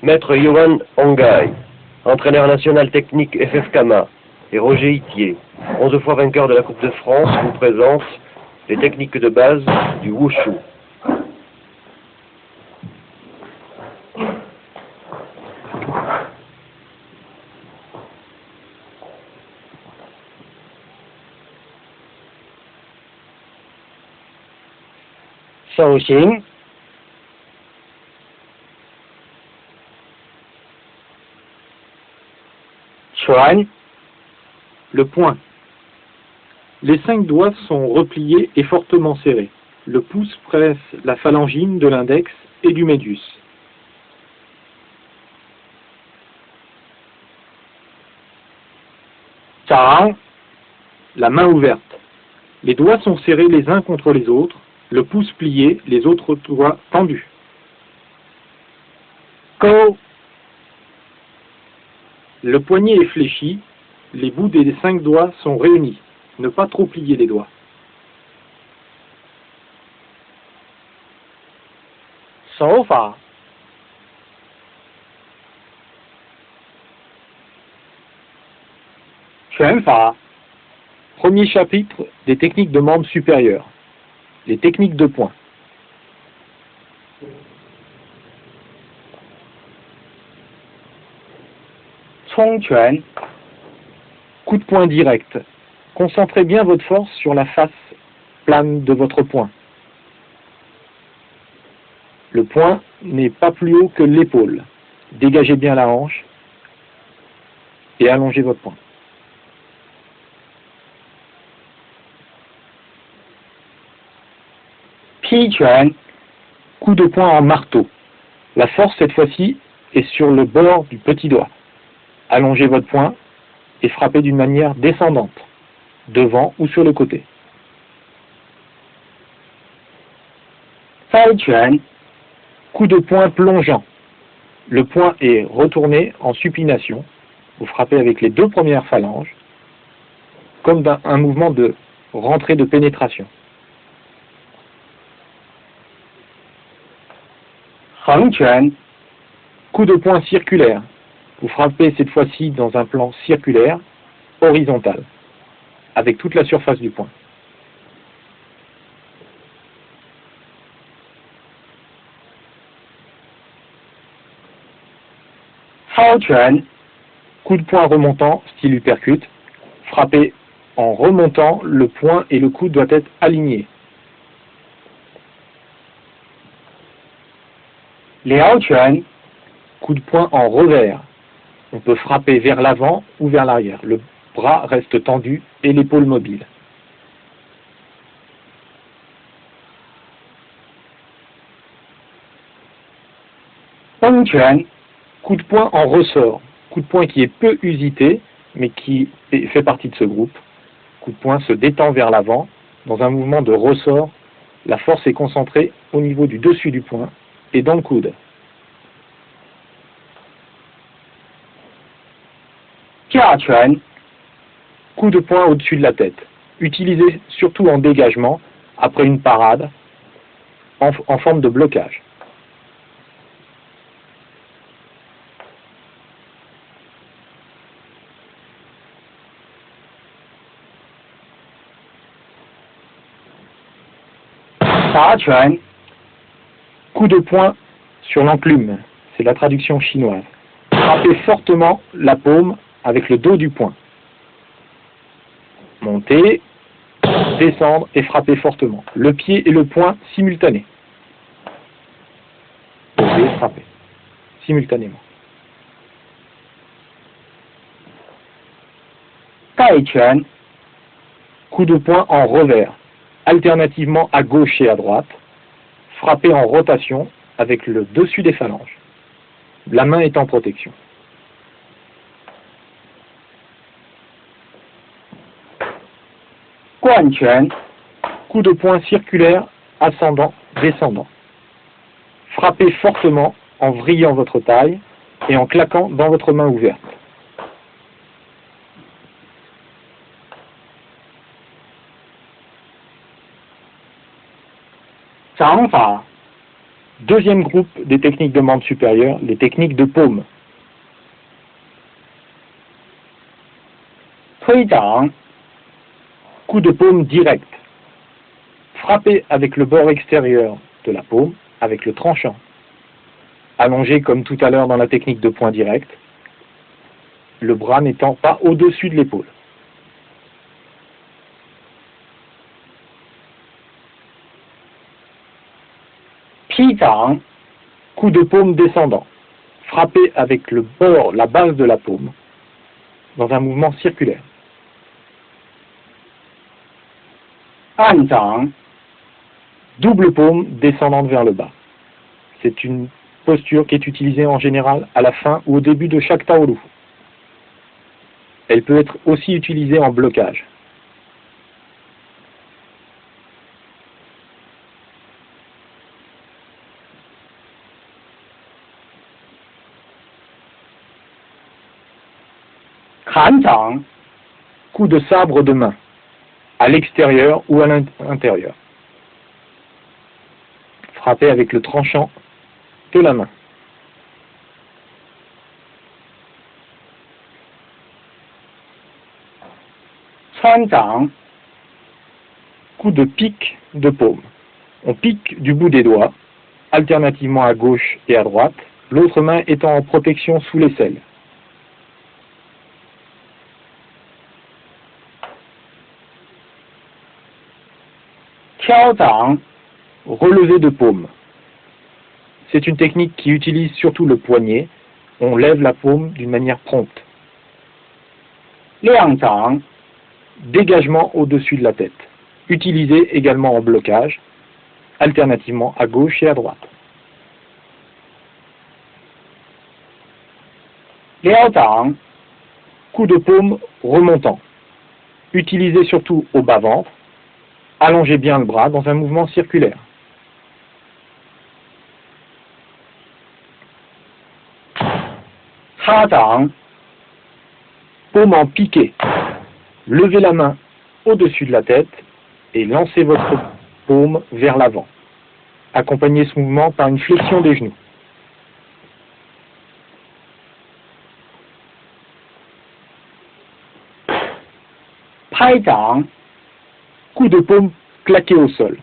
Maître Johan Ongai, entraîneur national technique FF Kama, et Roger Itier, 11 fois vainqueur de la Coupe de France, vous présente les techniques de base du Wushu. Shouxing, Chuan, Le poing. Les 5 doigts sont repliés et fortement serrés. Le pouce presse la phalangine de l'index et du médius. Zhang, La main ouverte. Les doigts sont serrés les uns contre les autres, le pouce plié, les autres doigts tendus. Go, Le poignet est fléchi, les bouts des 5 doigts sont réunis. Ne pas trop plier les doigts. Shoufa, Quanfa, Premier chapitre des techniques de membres supérieurs. Les techniques de poing. Chongquan, Coup de poing direct. Concentrez bien votre force sur la face plane de votre poing. Le poing n'est pas plus haut que l'épaule. Dégagez bien la hanche et allongez votre poing. Piquan, Coup de poing en marteau. La force cette fois-ci est sur le bord du petit doigt. Allongez votre poing et frappez d'une manière descendante, devant ou sur le côté. Faiquan, Coup de poing plongeant. Le poing est retourné en supination. Vous frappez avec les 2 premières phalanges, comme un mouvement de rentrée de pénétration. Hangquan, Coup de poing circulaire. Vous frappez cette fois-ci dans un plan circulaire, horizontal, avec toute la surface du poing. Haoquan, Coup de poing remontant, style uppercut. Frappez en remontant, le poing et le coude doivent être alignés. Liaoquan, Coup de poing en revers. On peut frapper vers l'avant ou vers l'arrière. Le bras reste tendu et l'épaule mobile. Hongquan, Coup de poing en ressort. Coup de poing qui est peu usité, mais qui fait partie de ce groupe. Coup de poing se détend vers l'avant. Dans un mouvement de ressort, la force est concentrée au niveau du dessus du poing et dans le coude. Jiaquan, Coup de poing au-dessus de la tête. Utilisé surtout en dégagement, après une parade, en forme de blocage. Daquan, Coup de poing sur l'enclume. C'est la traduction chinoise. Frappez fortement la paume avec le dos du poing. Montez, descendre et frapper fortement. Le pied et le poing simultanés. Posez, frappez. Simultanément. Taiquan, Coup de poing en revers. Alternativement à gauche et à droite. Frappez en rotation avec le dessus des phalanges. La main est en protection. Guanquan, Coup de poing circulaire, ascendant, descendant. Frappez fortement en vrillant votre taille et en claquant dans votre main ouverte. Zhangfa, Deuxième groupe des techniques de membre supérieur, les techniques de paume. 推掌 Coup de paume direct. Frappez avec le bord extérieur de la paume avec le tranchant. Allongé comme tout à l'heure dans la technique de poing direct, le bras n'étant pas au-dessus de l'épaule. Pi-掌, Coup de paume descendant. Frappez avec le bord, la base de la paume, dans un mouvement circulaire. 按掌 Double paume descendante vers le bas. C'est une posture qui est utilisée en général à la fin ou au début de chaque taolu. Elle peut être aussi utilisée en blocage. Hanzang, Coup de sabre de main, à l'extérieur ou à l'intérieur. Frappez avec le tranchant de la main. Chuanzang, Coup de pique de paume. On pique du bout des doigts, alternativement à gauche et à droite, l'autre main étant en protection sous l'aisselle. Tiaozang, Relevé de paume. C'est une technique qui utilise surtout le poignet. On lève la paume d'une manière prompte. Liangzang, Dégagement au-dessus de la tête. Utilisé également en blocage, alternativement à gauche et à droite. Liaozang, Coup de paume remontant. Utilisé surtout au bas-ventre. Allongez bien le bras dans un mouvement circulaire. Hazang, Paume en piqué. Levez la main au-dessus de la tête et lancez votre paume vers l'avant. Accompagnez ce mouvement par une flexion des genoux. Paizang, Coup de paume claqué au sol.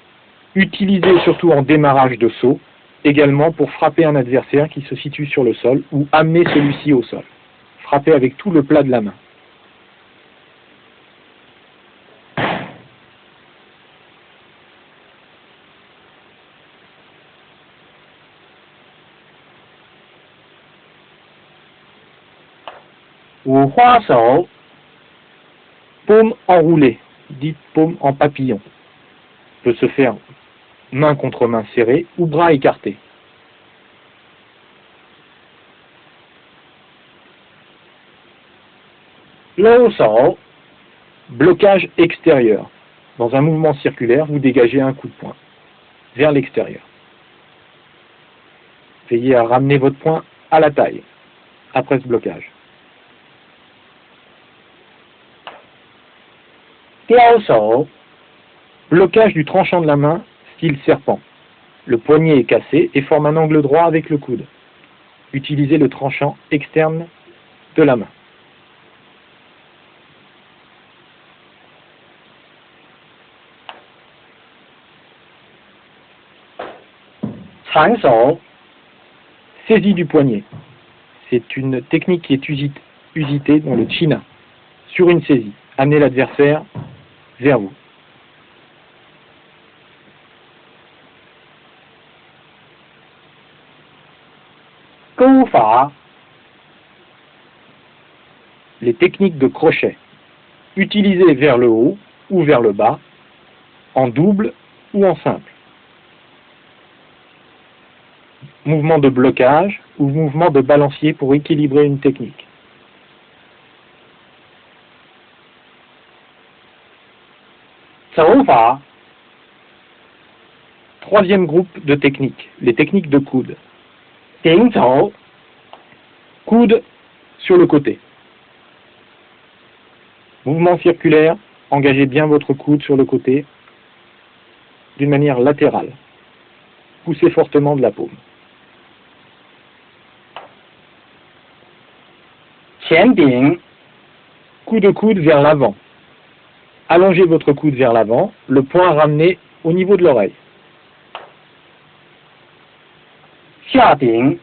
Utilisé surtout en démarrage de saut, également pour frapper un adversaire qui se situe sur le sol ou amener celui-ci au sol. Frappez avec tout le plat de la main. Wu Hua Shou, Paume enroulée, dite paume en papillon. Peut se faire main contre main serrée ou bras écartés. Lou Shou, Blocage extérieur. Dans un mouvement circulaire, vous dégagez un coup de poing vers l'extérieur. Veillez à ramener votre poing à la taille après ce blocage. Diao Shou, Blocage du tranchant de la main, style serpent. Le poignet est cassé et forme un angle droit avec le coude. Utilisez le tranchant externe de la main. Chan Shou, Saisie du poignet. C'est une technique qui est usitée dans le China. Sur une saisie, amenez l'adversaire vers vous. Gou Fa, Les techniques de crochet. Utilisées vers le haut ou vers le bas, en double ou en simple. Mouvement de blocage ou mouvement de balancier pour équilibrer une technique. Zhou Fa, Troisième groupe de techniques, les techniques de coude. Ding Zhou, Coude sur le côté. Mouvement circulaire, engagez bien votre coude sur le côté d'une manière latérale. poussez fortement de la paume. 前顶 Coup de coude vers l'avant. Allongez votre coude vers l'avant, le poing ramené au niveau de l'oreille. 下顶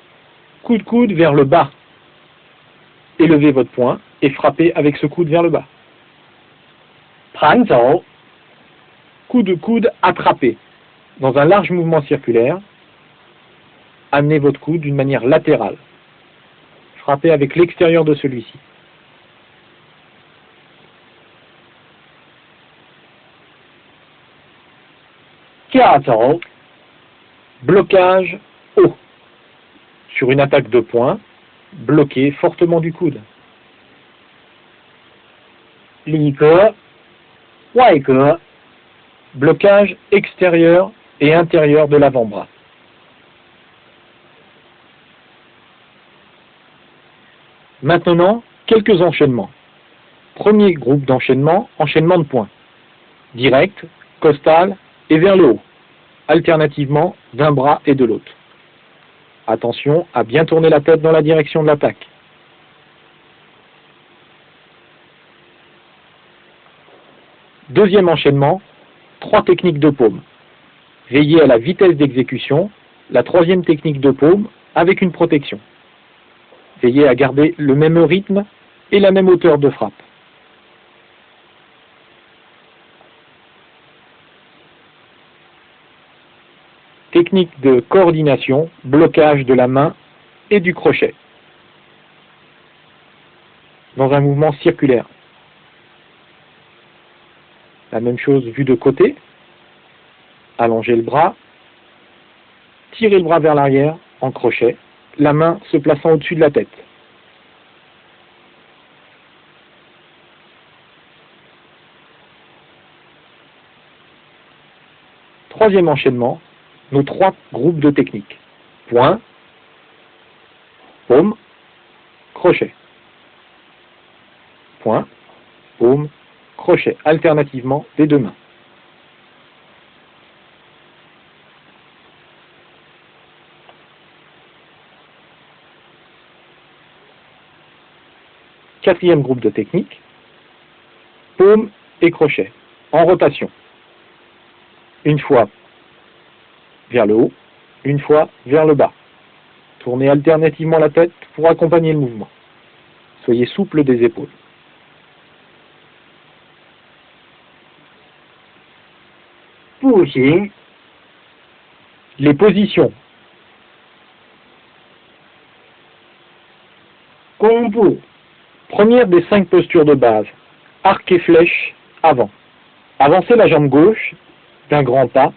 Coup de coude vers le bas. Élevez votre poing et frappez avec ce coude vers le bas. 盘走 Coup de coude attrapé. Dans un large mouvement circulaire, amenez votre coude d'une manière latérale. Frappez avec l'extérieur de celui-ci. 架走 Blocage haut. Sur une attaque de poing, bloquez fortement du coude. 里格 外格 Blocage extérieur et intérieur de l'avant-bras. Maintenant, quelques enchaînements. Premier groupe d'enchaînement, enchaînement de points. Direct, costal et vers le haut, alternativement d'un bras et de l'autre. Attention à bien tourner la tête dans la direction de l'attaque. Deuxième enchaînement, 3 techniques de paume. Veillez à la vitesse d'exécution, la troisième technique de paume avec une protection. Veillez à garder le même rythme et la même hauteur de frappe. Technique de coordination, blocage de la main et du crochet. Dans un mouvement circulaire. La même chose vue de côté. Allongez le bras. Tirez le bras vers l'arrière en crochet, la main se plaçant au-dessus de la tête. Troisième enchaînement, nos 3 groupes de techniques. Point, paume, crochet. Point, paume, crochet, alternativement des 2 mains. Quatrième groupe de techniques, paume et crochet, en rotation. Une fois vers le haut, une fois vers le bas. Tournez alternativement la tête pour accompagner le mouvement. Soyez souple des épaules. Les positions. 弓步 Première des 5 postures de base. Arc et flèche avant. Avancez la jambe gauche d'un grand pas.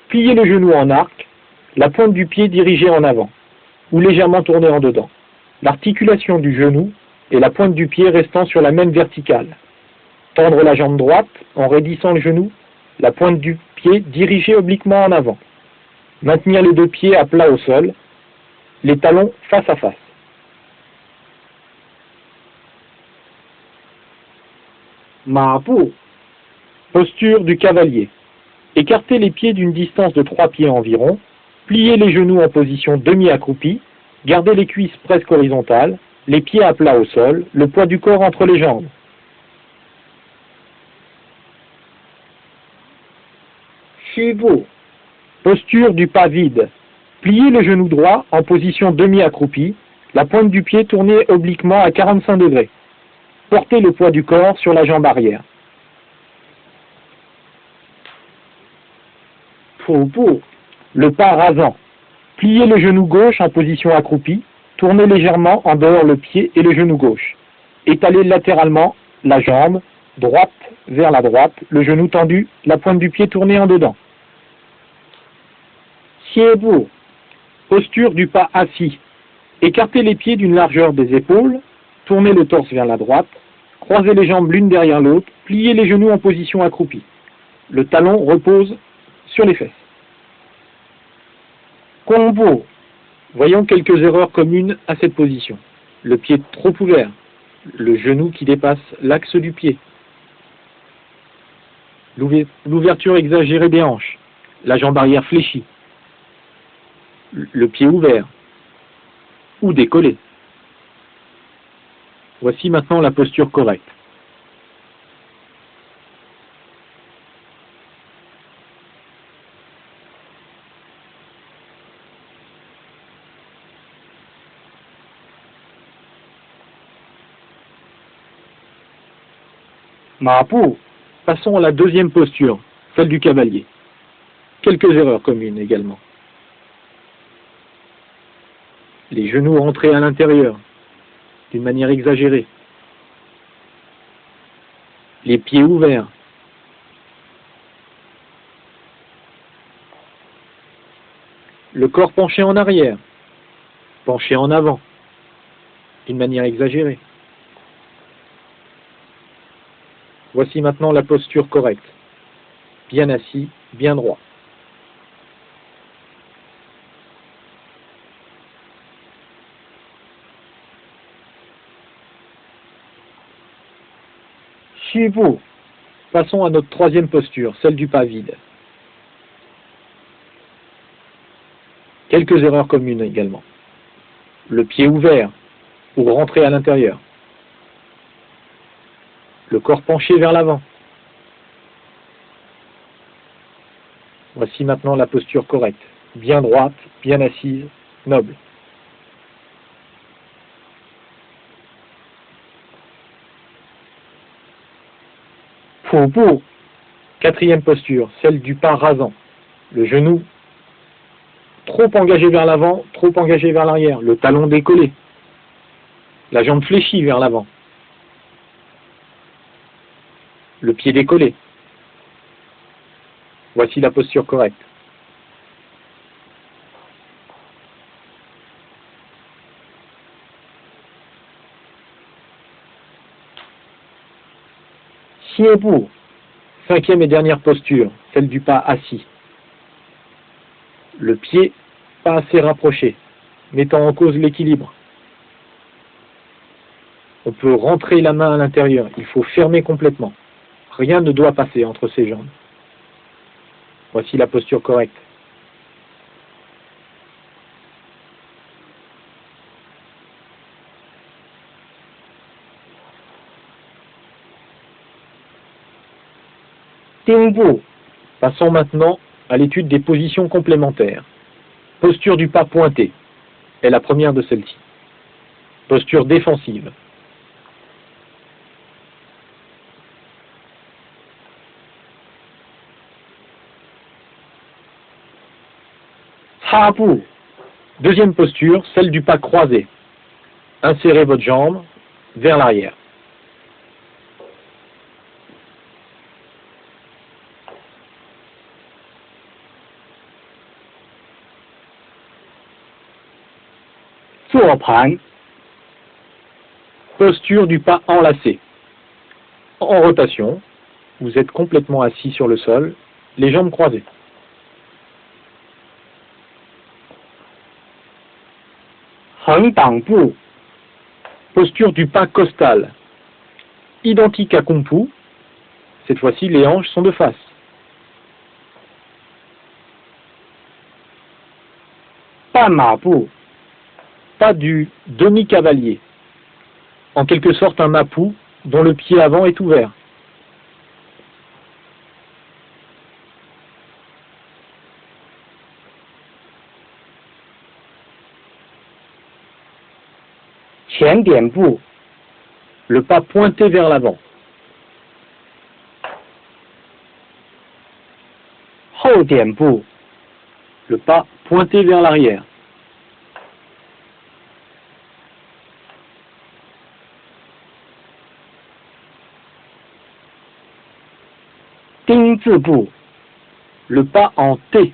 Pliez le genou en arc. La pointe du pied dirigée en avant ou légèrement tournée en dedans. L'articulation du genou et la pointe du pied restant sur la même verticale. Tendre la jambe droite en raidissant le genou. La pointe du pied dirigée obliquement en avant. Maintenir les 2 pieds à plat au sol. Les talons face à face. Mabu Posture du cavalier. Écartez les pieds d'une distance de 3 pieds environ. Pliez les genoux en position demi-accroupie. Gardez les cuisses presque horizontales. Les pieds à plat au sol. Le poids du corps entre les jambes. Shibu Posture du pas vide. Pliez le genou droit en position demi-accroupie. La pointe du pied tournée obliquement à 45 degrés. Portez le poids du corps sur la jambe arrière. Pubu Le pas rasant. Pliez le genou gauche en position accroupie. Tournez légèrement en dehors le pied et le genou gauche. Étalez latéralement la jambe, droite vers la droite, le genou tendu, la pointe du pied tournée en dedans. Xiebu Posture du pas assis. Écartez les pieds d'une largeur des épaules. Tournez le torse vers la droite. Croisez les jambes l'une derrière l'autre. Pliez les genoux en position accroupie. Le talon repose sur les fesses. Gongbu Voyons quelques erreurs communes à cette position. Le pied trop ouvert. Le genou qui dépasse l'axe du pied. L'ouverture exagérée des hanches. La jambe arrière fléchie. le pied ouvert ou décollé. Voici maintenant la posture correcte. Ma bu, Passons à la deuxième posture, celle du cavalier. Quelques erreurs communes également. Les genoux rentrés à l'intérieur, d'une manière exagérée. Les pieds ouverts. Le corps penché en arrière, penché en avant, d'une manière exagérée. Voici maintenant la posture correcte. Bien assis, bien droit. xu bu, Passons à notre troisième posture, celle du pas vide. Quelques erreurs communes également. Le pied ouvert ou rentré à l'intérieur. Le corps penché vers l'avant. Voici maintenant la posture correcte. Bien droite, bien assise, noble. pu bu, Quatrième posture, celle du pas rasant. Le genou trop engagé vers l'avant, trop engagé vers l'arrière. Le talon décollé. La jambe fléchie vers l'avant. Le pied décollé. Voici la posture correcte. xie bu, Cinquième et dernière posture, celle du pas assis. Le pied pas assez rapproché, mettant en cause l'équilibre. On peut rentrer la main à l'intérieur, il faut fermer complètement. Rien ne doit passer entre ses jambes. Voici la posture correcte. ding bu, Passons maintenant à l'étude des positions complémentaires. Posture du pas pointé est la première de celles-ci. Posture défensive. ha bu, Deuxième posture, celle du pas croisé. Insérez votre jambe vers l'arrière. zuo pan, Posture du pas enlacé. En rotation, vous êtes complètement assis sur le sol, les jambes croisées. heng dang bu, Posture du pas costal. Identique à Kung Fu, cette fois-ci les hanches sont de face. ban ma bu, Pas du demi-cavalier. En quelque sorte un mapu dont le pied avant est ouvert. qian dian bu, Le pas pointé vers l'avant. hou dian bu, Le pas pointé vers l'arrière. ding zi bu, Le pas en T.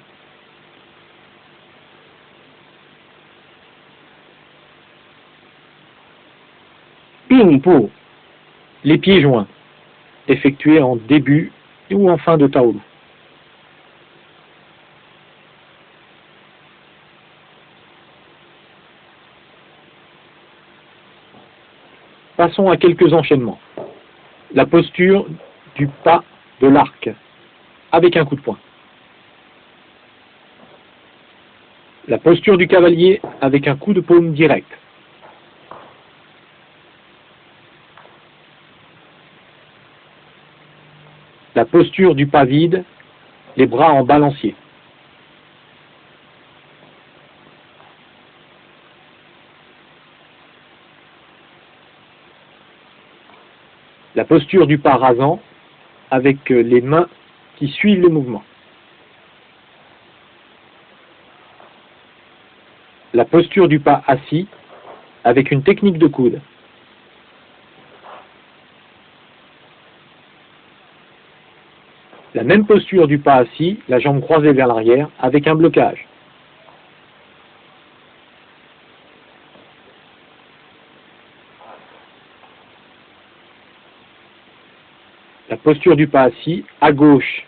bing bu, Les pieds joints, effectués en début ou en fin de taolu. Passons à quelques enchaînements. La posture du pas de l'arc, avec un coup de poing. La posture du cavalier avec un coup de paume direct. La posture du pas vide, les bras en balancier. La posture du pas rasant avec les mains qui suivent le mouvement. La posture du pas assis avec une technique de coude. La même posture du pas assis, la jambe croisée vers l'arrière avec un blocage. La posture du pas assis, à gauche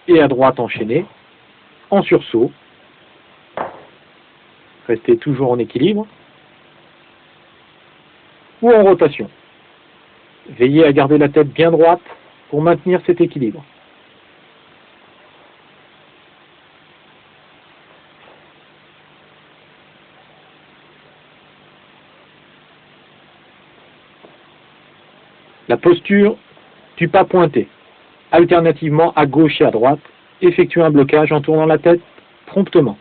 et à droite enchaînée, en sursaut. Restez toujours en équilibre. Ou en rotation. Veillez à garder la tête bien droite pour maintenir cet équilibre. La posture du pas pointé, alternativement à gauche et à droite, effectuez un blocage en tournant la tête promptement.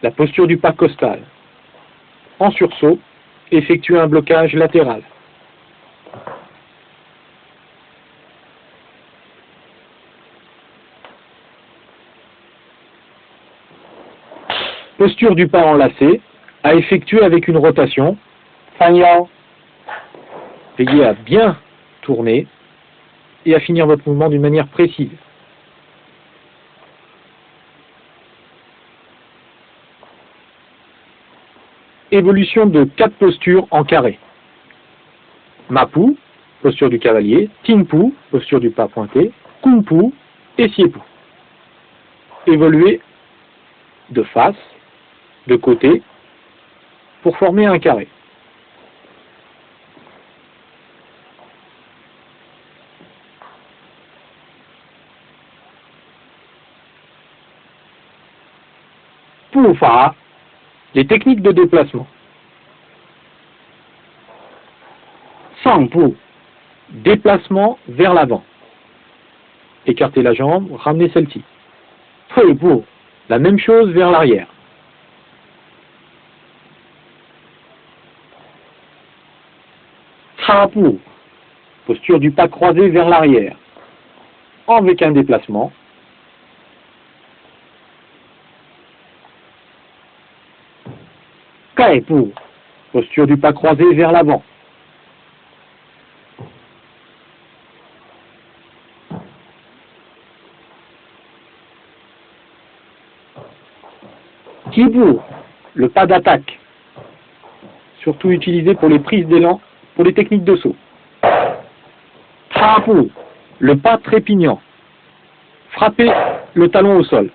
La posture du pas costal, en sursaut, effectuez un blocage latéral. Posture du pas enlacé, à effectuer avec une rotation. 三腰 Veillez à bien tourner et à finir votre mouvement d'une manière précise. Évolution de 4 postures en carré. Mapu, posture du cavalier, Tingpu, posture du pas pointé, Kungpu et Siepu. Évoluez de face, de côté, pour former un carré. Pufa, les techniques de déplacement. 上步 Déplacement vers l'avant. Écartez la jambe, ramenez celle-ci. 退步 La même chose vers l'arrière.插步 Posture du pas croisé vers l'arrière. Avec un déplacement. 盖步 Posture du pas croisé vers l'avant. Tibu, Le pas d'attaque. Surtout utilisé pour les prises d'élan, pour les techniques de saut. Tabu, Le pas trépignant. Frappez le talon au sol.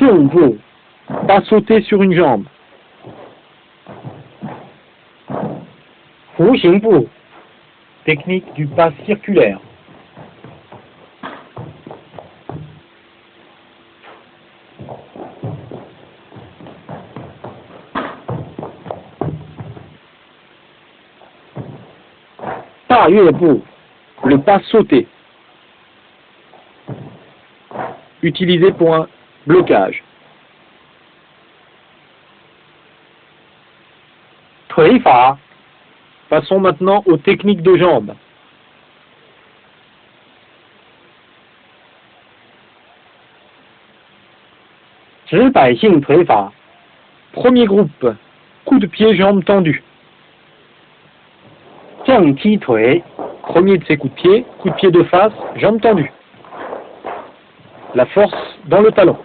Jingbu, Pas sauter sur une jambe. Fuxingbu, Technique du pas circulaire. Dayuebu, Le pas sauté. Utilisé pour un blocage. 腿法 Passons maintenant aux techniques de jambes. 直摆性腿法 Premier groupe. Coup de pied, jambes tendues. 正踢腿 Premier de ces coups de pied, coup de pied de face, jambes tendues. La force dans le talon.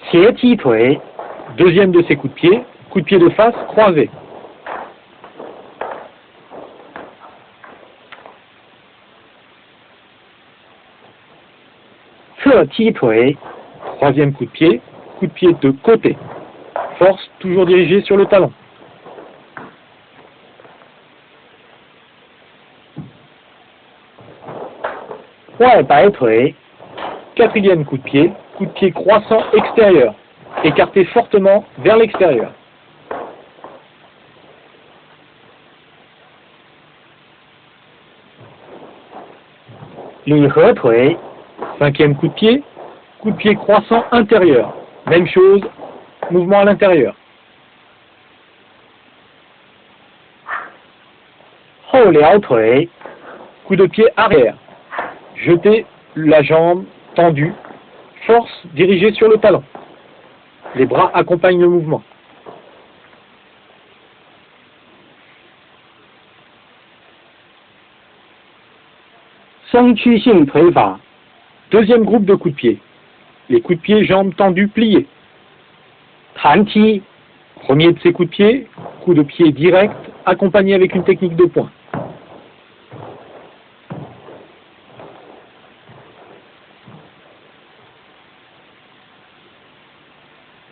Xie踢腿 Deuxième de ces coups de pied de face croisé. Ce踢腿 Troisième coup de pied de côté. force toujours dirigée sur le talon. Wai bai tui, Quatrième coup de pied croissant extérieur, écarté fortement vers l'extérieur. li he tui, Cinquième coup de pied croissant intérieur. Même chose, mouvement à l'intérieur. hou liao tui, Coup de pied arrière. Jeter la jambe tendue, force dirigée sur le talon. Les bras accompagnent le mouvement. song qu xing tui fa, Deuxième groupe de coups de pied. Les coups de pied jambes tendues pliées. tan ti, Premier de ces coups de pied direct, accompagné avec une technique de poing.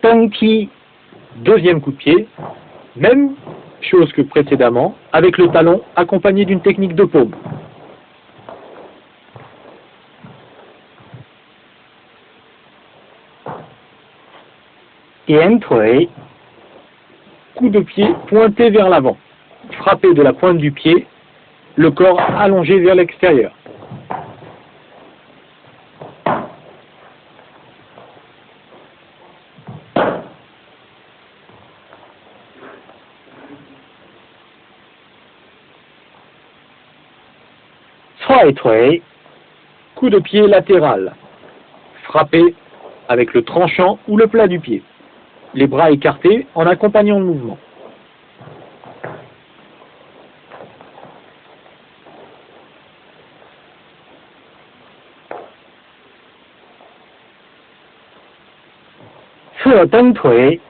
dong ti, Deuxième coup de pied, même chose que précédemment, avec le talon accompagné d'une technique de paume. dian tui, Coup de pied pointé vers l'avant. Frappé de la pointe du pied, le corps allongé vers l'extérieur. cai tui, Coup de pied latéral. Frappé avec le tranchant ou le plat du pied. Les bras écartés en accompagnant le mouvement. ce deng tui,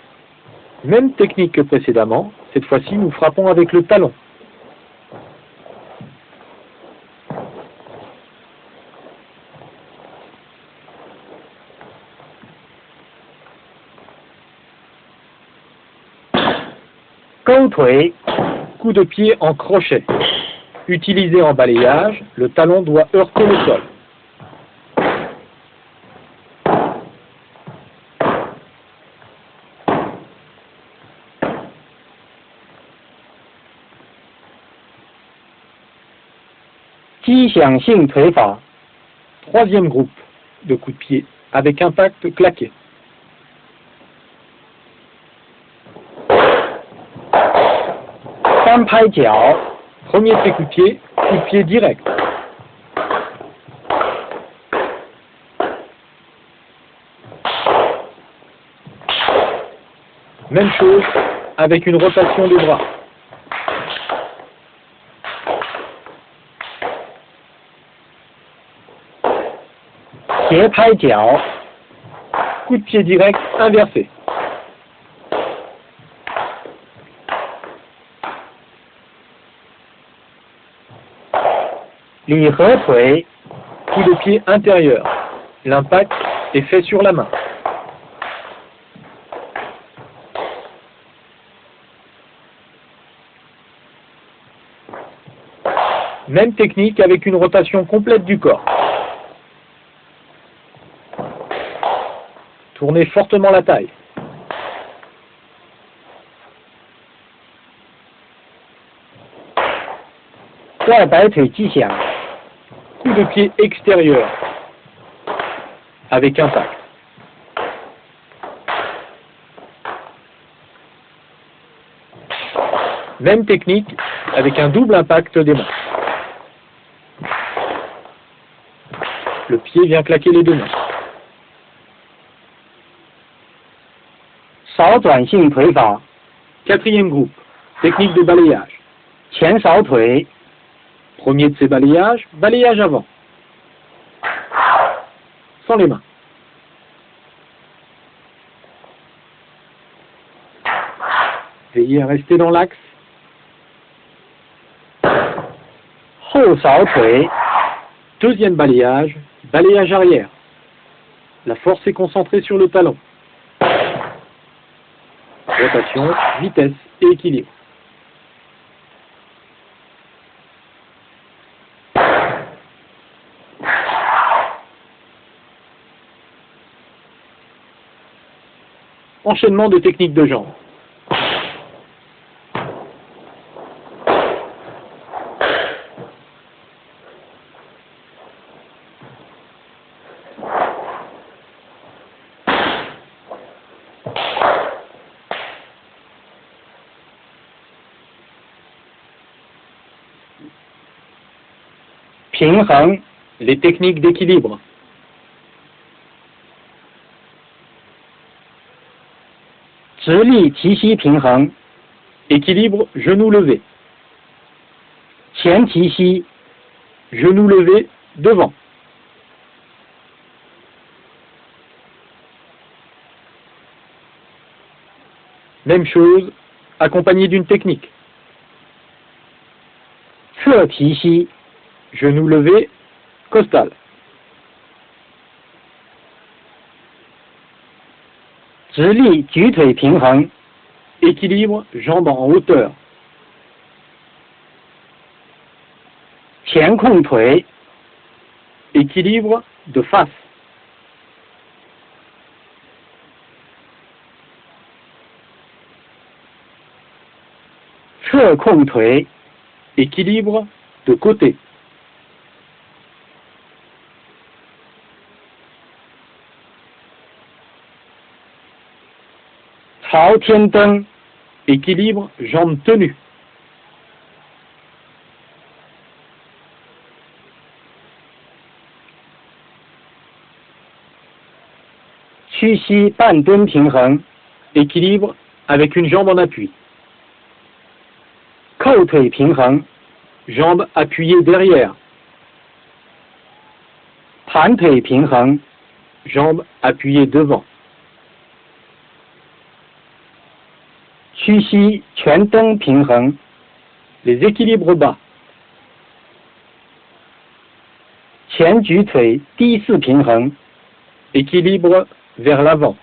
Même technique que précédemment, cette fois-ci nous frappons avec le talon. gou tui, Coup de pied en crochet. Utilisé en balayage, le talon doit heurter le sol. ji xiang xing tui fa, Troisième groupe de coups de pied avec impact claqué. dan pai jiao, Premier de ces coups de pied direct. Même chose avec une rotation des bras. jie pai jiao, Coup de pied direct inversé. li he tui, Coup de pied intérieur. L'impact est fait sur la main. Même technique avec une rotation complète du corps. Tournez fortement la taille. wai bai tui ji xiang, Coup de pied extérieur avec impact. Même technique avec un double impact des mains. Le pied vient claquer les deux mains. sao zuan xing tui fa, Quatrième groupe, technique de balayage. qian sao tui, Premier de ces balayages, balayage avant. Sans les mains. Veillez à rester dans l'axe. hou sao tui, Deuxième balayage, balayage arrière. La force est concentrée sur le talon. Rotation, vitesse et équilibre. Enchaînement de techniques de jambes. Pingheng, Les techniques d'équilibre. Zhili qi xi pingheng, Équilibre, genou levé. qian qi xi, Genou levé, devant. Même chose, accompagné d'une technique. ce qi xi, Genou levé, costal. Zhili ju tui pingheng, Équilibre, jambes en hauteur. qian kong tui, Équilibre, de face. ce kong tui, Équilibre, de côté. cao tian deng, Équilibre, jambes tenues.屈膝半蹲平衡， Équilibre, avec une jambe en appui. 扣腿平衡， Jambes appuyées derrière. 盘腿平衡， Jambes appuyées devant. 屈膝全蹬平衡， Les équilibres bas. 前举腿低四平衡， Équilibre vers l'avant.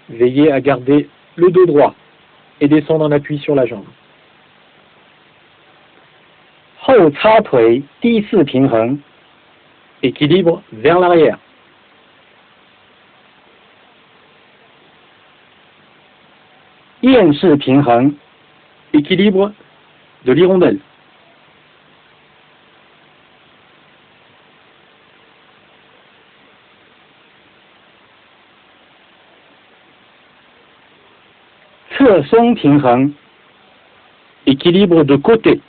Veillez à garder le dos droit et descendre en appui sur la jambe. 后插腿低四平衡， Équilibre vers l'arrière. 燕式平衡， Équilibre de l'hirondelle. 侧松平衡， Équilibre de côté.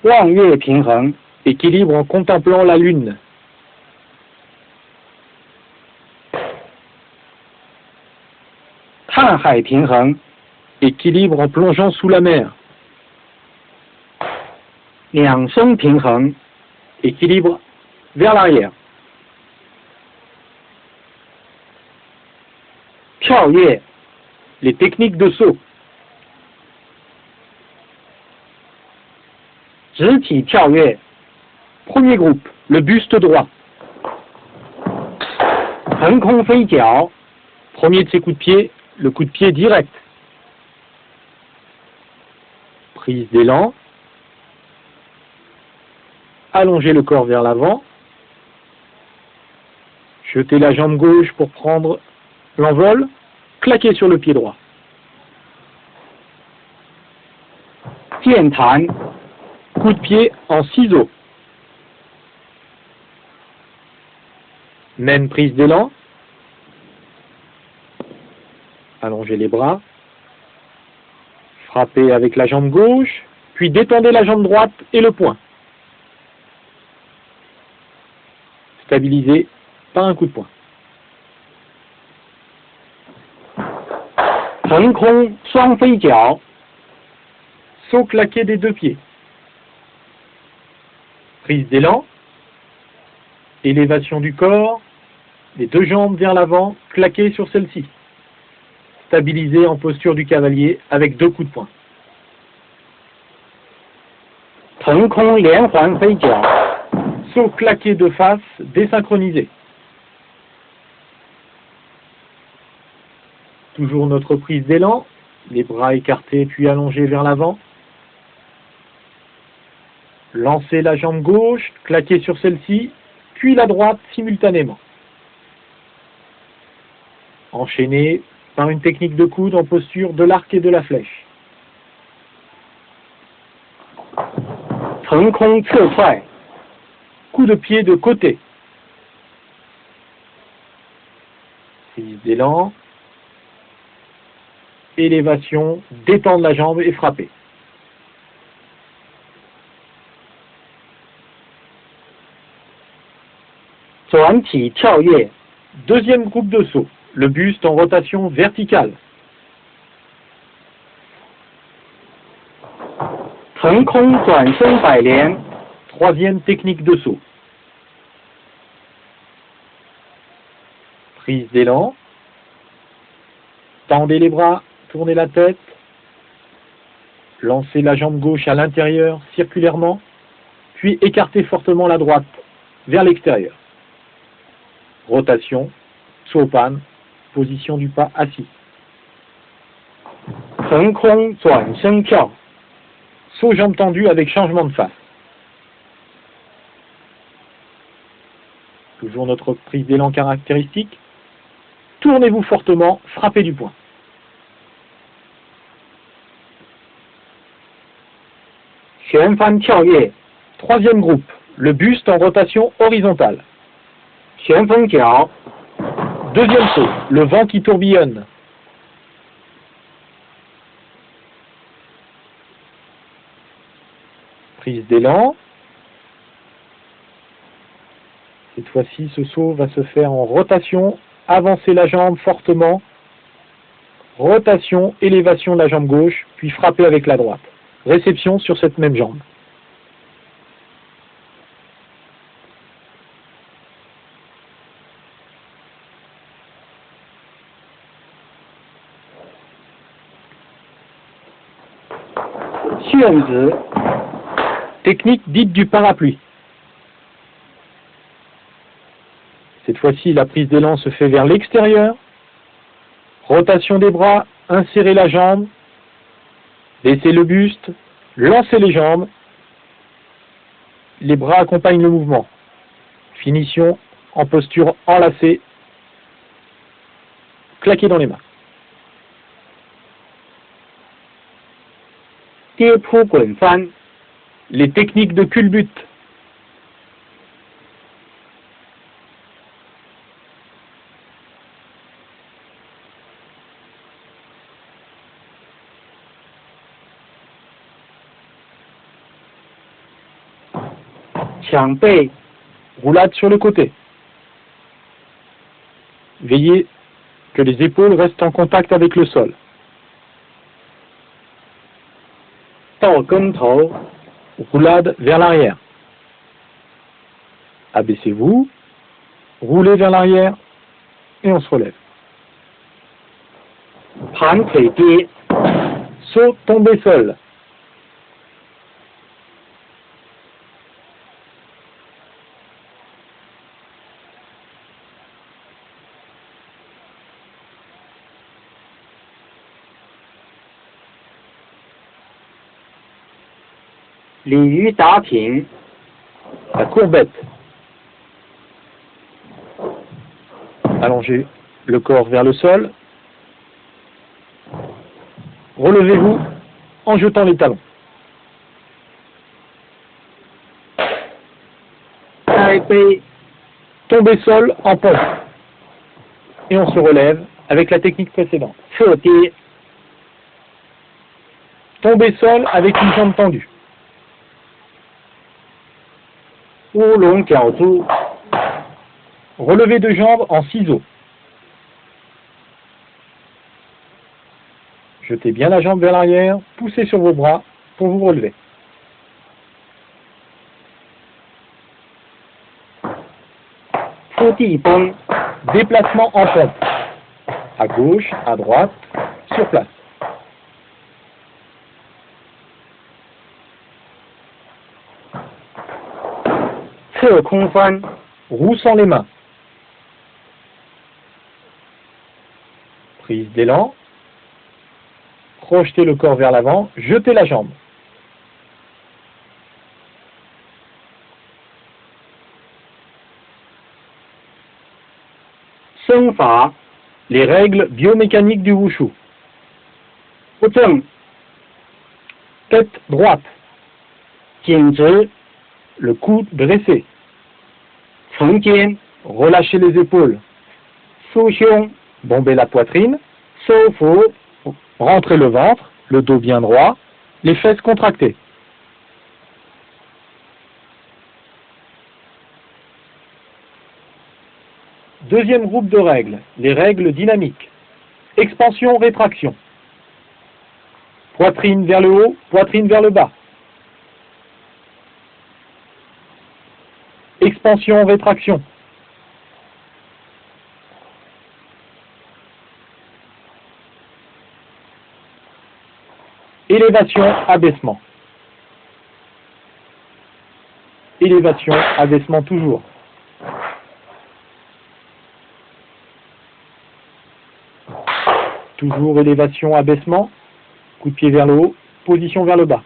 望月平衡， Équilibre en contemplant la lune. 看海平衡， Équilibre en plongeant sous la mer. 两松平衡， Équilibre vers l'arrière. 跳跃， Les techniques de saut. 直体跳跃， Premier groupe, le buste droit. 腾空飞脚， Premier de ses coups de pied, le coup de pied direct. Prise d'élan. Allongez le corps vers l'avant. Jetez la jambe gauche pour prendre l'envol. Claquez sur le pied droit. 剑弹， Coup de pied en ciseaux. Même prise d'élan. Allongez les bras. Frappez avec la jambe gauche, puis détendez la jambe droite et le poing. Stabilisez par un coup de poing. 腾空双飞脚， Saut claqué des deux pieds. Prise d'élan. Élévation du corps. Les deux jambes vers l'avant, claquées sur celle-ci. Stabilisez en posture du cavalier avec deux coups de poing. 腾空连环飞脚， saut claqué de face, désynchronisé. Toujours notre prise d'élan, les bras écartés puis allongés vers l'avant. Lancez la jambe gauche, claquez sur celle-ci, puis la droite simultanément. Enchaînez par une technique de coude en posture de l'arc et de la flèche. 腾空侧踹， Coup de pied de côté. Prise d'élan. Élévation, détendre la jambe et frapper. 转体跳跃， Deuxième groupe de saut. Le buste en rotation verticale. 腾空转身摆连， Troisième technique de saut. Prise d'élan. Tendez les bras, tournez la tête. Lancez la jambe gauche à l'intérieur circulairement, puis écartez fortement la droite vers l'extérieur. Rotation, sopan, position du pas assis. 腾空转身跳， Saut jambe tendue avec changement de face. Toujours notre prise d'élan caractéristique. Tournez-vous fortement, frappez du poing. 旋翻跳跃， Troisième groupe, le buste en rotation horizontale. 旋风脚， Deuxième saut, le vent qui tourbillonne. Prise d'élan. Cette fois-ci, ce saut va se faire en rotation. Avancez la jambe fortement. Rotation, élévation de la jambe gauche, puis frapper avec la droite. Réception sur cette même jambe. Technique dite du parapluie. Cette fois-ci, la prise d'élan se fait vers l'extérieur. Rotation des bras, insérez la jambe, baissez le buste, lancez les jambes. Les bras accompagnent le mouvement. Finition en posture enlacée. Claquez dans les mains. 跌扑滚翻， Les techniques de culbute. « 抢背， Roulade sur le côté. Veillez que les épaules restent en contact avec le sol. 倒跟头， Roulade vers l'arrière. Abaissez-vous, roulez vers l'arrière et on se relève. 盘腿跌， Saut tombé seul. « 鲤鱼打挺， La courbette. Allongez le corps vers le sol. Relevez-vous en jetant les talons. 开背， Tombez sol en pompe. Et on se relève avec la technique précédente. 侧跌， Tombez sol avec une jambe tendue. 乌龙脚珠， Relevez de jambes en ciseaux. Jetez bien la jambe vers l'arrière, poussez sur vos bras pour vous relever. 扑地崩， Déplacement en pompe. À gauche, à droite, sur place. 侧空翻， roue sans les mains. Prise d'élan. Projetez le corps vers l'avant, jetez la jambe. 身法 Les règles biomécaniques du wushu. 不正 Tête droite, 紧直 le cou dressé, 承肩 relâchez les épaules, 酥胸 bombez la poitrine, 收腹 rentrez le ventre, le dos bien droit, les fesses contractées. Deuxième groupe de règles, les règles dynamiques. Expansion, rétraction. Poitrine vers le haut, poitrine vers le bas. Expansion, rétraction. Élévation, abaissement. Élévation, abaissement toujours. Toujours élévation, abaissement. Coup de pied vers le haut, position vers le bas.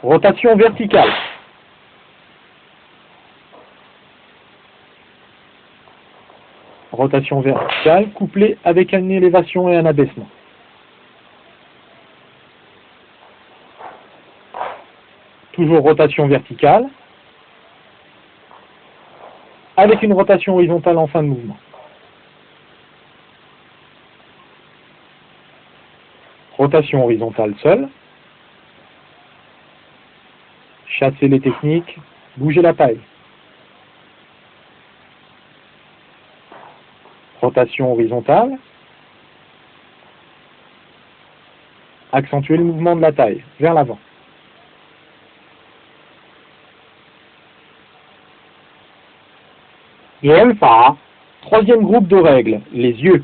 Rotation verticale. Rotation verticale couplée avec une élévation et un abaissement. Toujours rotation verticale, avec une rotation horizontale en fin de mouvement. Rotation horizontale seule. Chassez les techniques, bougez la taille. Rotation horizontale. Accentuez le mouvement de la taille vers l'avant. Troisième groupe de règles, les yeux.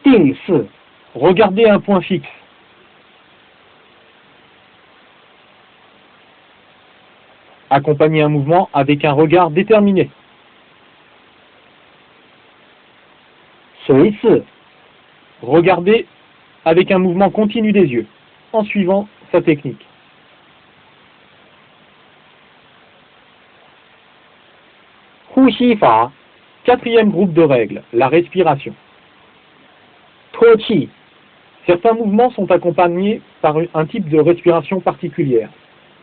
定式 Regardez un point fixe. Accompagnez un mouvement avec un regard déterminé. 随式 Regardez avec un mouvement continu des yeux, en suivant sa technique. Quatrième groupe de règles, la respiration. 脱气 Certains mouvements sont accompagnés par un type de respiration particulière.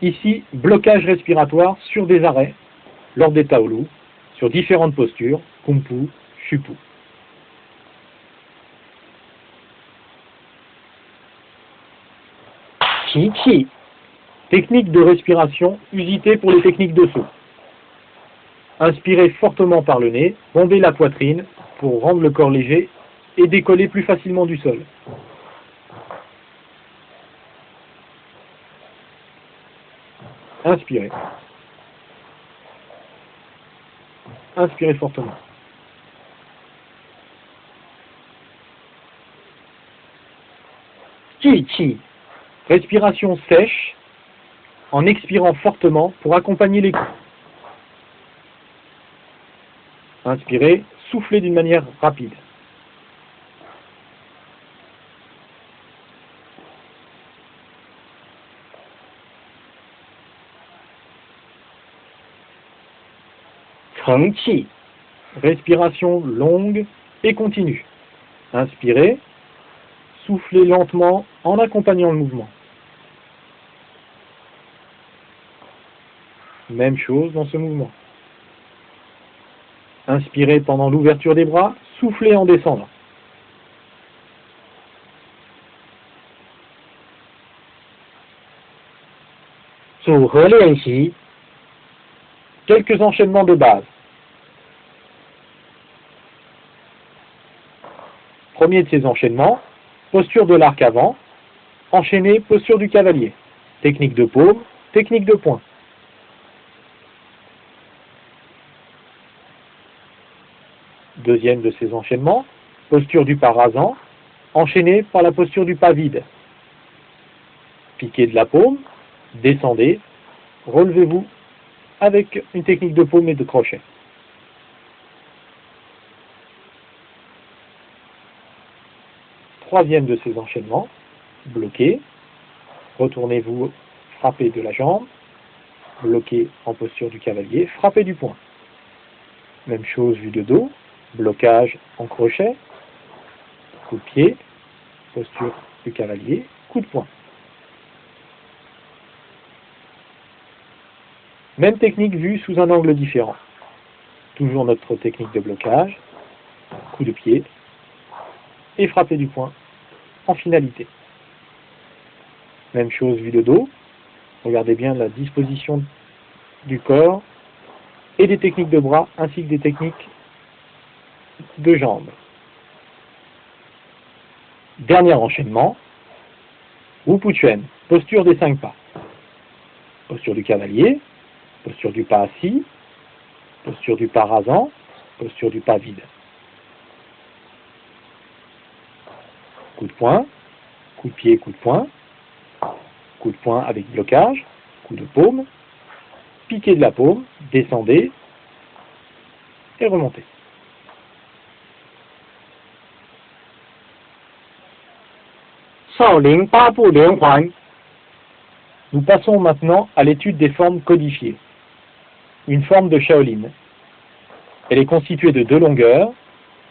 Ici, blocage respiratoire sur des arrêts, lors des taolu, sur différentes postures, kumpu, shupu. Qi Technique de respiration usitée pour les techniques de saut. Inspirez fortement par le nez, bombez la poitrine pour rendre le corps léger et décoller plus facilement du sol. Inspirez. Inspirez fortement. Qi Respiration sèche en expirant fortement pour accompagner les coups. Inspirez, soufflez d'une manière rapide. Chengqi Respiration longue et continue. Inspirez, soufflez lentement en accompagnant le mouvement. Même chose dans ce mouvement. Inspirez pendant l'ouverture des bras, soufflez en descendant. Quelques enchaînements de base. Premier de ces enchaînements, posture de l'arc avant, enchaîné, posture du cavalier, technique de paume, technique de poing. Deuxième de ces enchaînements, posture du pas rasant, enchaîné par la posture du pas vide. Piquez de la paume, descendez, relevez-vous avec une technique de paume et de crochet. Troisième de ces enchaînements, bloqué, retournez-vous, frappez de la jambe, bloqué en posture du cavalier, frappez du poing. Même chose vue de dos, blocage en crochet, coup de pied, posture du cavalier, coup de poing. Même technique vue sous un angle différent. Toujours notre technique de blocage, coup de pied et frapper du poing en finalité. Même chose vue de dos. Regardez bien la disposition du corps et des techniques de bras ainsi que des techniques de jambes. Dernier enchaînement, Wupuchuan, posture des 5 pas. Posture du cavalier, posture du pas assis, posture du pas rasant, posture du pas vide. Coup de poing, coup de pied, coup de poing avec blocage, coup de paume, piqué de la paume, descendez et remontez. Shaolin Babu Lianhuan. Nous passons maintenant à l'étude des formes codifiées. Une forme de Shaolin. Elle est constituée de 2 longueurs.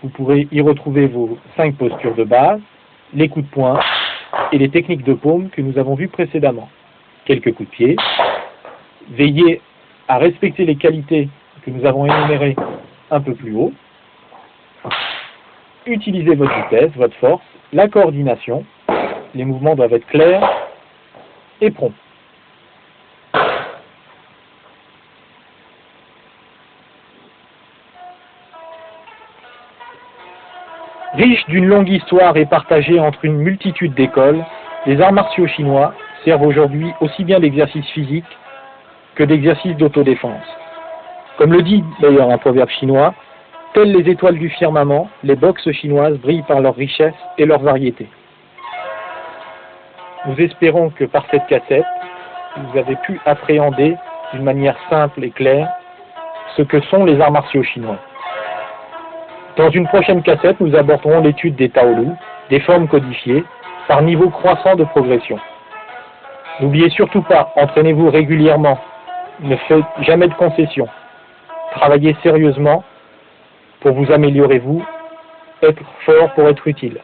Vous pourrez y retrouver vos 5 postures de base, les coups de poing et les techniques de paume que nous avons vues précédemment. Quelques coups de pied. Veillez à respecter les qualités que nous avons énumérées un peu plus haut. Utilisez votre vitesse, votre force, la coordination. Les mouvements doivent être clairs et prompts. Riche d'une longue histoire et partagée entre une multitude d'écoles, les arts martiaux chinois servent aujourd'hui aussi bien d'exercice physique que d'exercice d'autodéfense. Comme le dit d'ailleurs un proverbe chinois, telles les étoiles du firmament, les boxes chinoises brillent par leur richesse et leur variété. Nous espérons que par cette cassette, vous avez pu appréhender d'une manière simple et claire ce que sont les arts martiaux chinois. Dans une prochaine cassette, nous aborderons l'étude des Taolu, des formes codifiées, par niveau croissant de progression. N'oubliez surtout pas, entraînez-vous régulièrement, ne faites jamais de concessions. Travaillez sérieusement pour vous améliorer, être fort pour être utile.